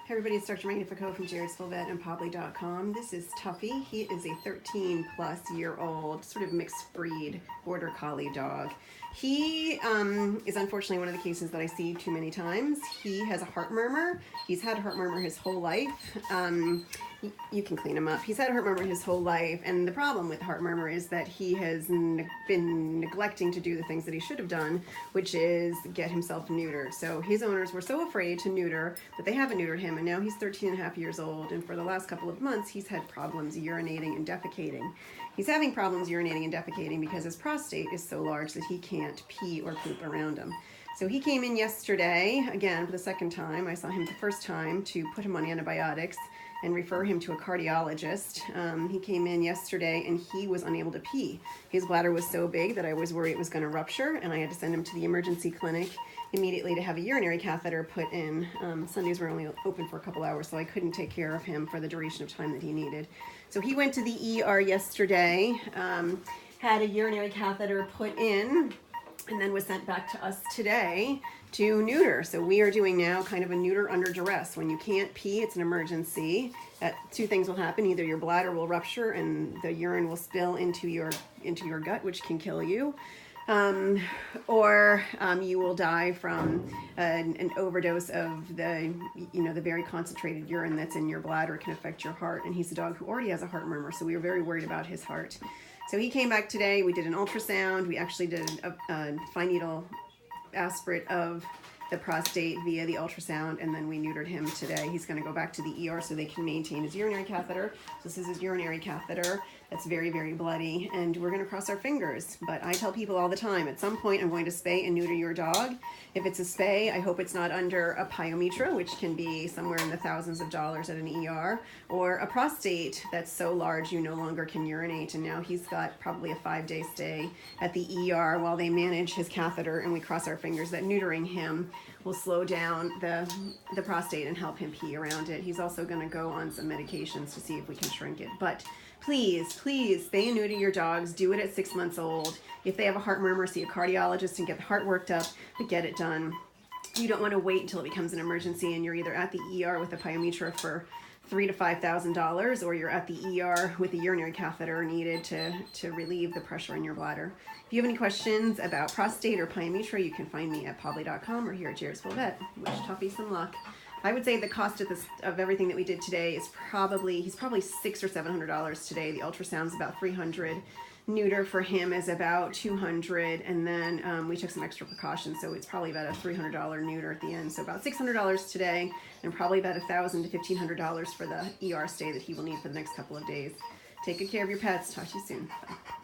Hey everybody, it's Dr. Magnifico from Vet and Pobly.com. This is Tuffy. He is a 13 plus year old sort of mixed breed border collie dog. He is unfortunately one of the cases that I see too many times. He has a heart murmur. He's had a heart murmur his whole life. You can clean him up. He's had a heart murmur his whole life, and the problem with heart murmur is that he has been neglecting to do the things that he should have done, which is get himself neutered. So his owners were so afraid to neuter that they haven't neutered him, and now he's 13 and a half years old, and for the last couple of months he's had problems urinating and defecating. He's having problems urinating and defecating because his prostate is so large that he can't pee or poop around him. So he came in yesterday, again for the second time. I saw him the first time to put him on antibiotics and refer him to a cardiologist. He came in yesterday and he was unable to pee. His bladder was so big that I was worried it was going to rupture, and I had to send him to the emergency clinic immediately to have a urinary catheter put in. Sundays were only open for a couple hours, so I couldn't take care of him for the duration of time that he needed. So he went to the ER yesterday, had a urinary catheter put in, and then was sent back to us today to neuter. So we are doing now kind of a neuter under duress. When you can't pee, it's an emergency. Two things will happen. Either your bladder will rupture and the urine will spill into your gut, which can kill you, or you will die from an overdose of the very concentrated urine that's in your bladder. It can affect your heart. And he's a dog who already has a heart murmur, so we were very worried about his heart. So he came back today. We did an ultrasound. We actually did a fine needle aspirate of the prostate via the ultrasound, and then we neutered him today. He's going to go back to the ER so they can maintain his urinary catheter. So this is his urinary catheter. That's very, very bloody, and we're going to cross our fingers. But I tell people all the time, at some point I'm going to spay and neuter your dog. If it's a spay, I hope it's not under a pyometra, which can be somewhere in the thousands of dollars at an ER, or a prostate that's so large you no longer can urinate. And now he's got probably a 5-day stay at the ER while they manage his catheter, and we cross our fingers that neutering him will slow down the prostate and help him pee around it. He's also going to go on some medications to see if we can shrink it. But please, please, spay and neuter your dogs. Do it at 6 months old. If they have a heart murmur, see a cardiologist and get the heart worked up, but get it done. You don't want to wait until it becomes an emergency and you're either at the ER with a pyometra for $3,000 to $5,000, or you're at the ER with a urinary catheter needed to relieve the pressure in your bladder. If you have any questions about prostate or pyometra, you can find me at Pobly.com or here at Vet. Wish Tuffy some luck. I would say the cost of everything that we did today is he's probably $600 or $700 today. The ultrasound's about $300. Neuter for him is about $200, and then we took some extra precautions, so it's probably about a $300 neuter at the end. So about $600 today, and probably about $1,000 to $1,500 for the ER stay that he will need for the next couple of days. Take good care of your pets. Talk to you soon. Bye.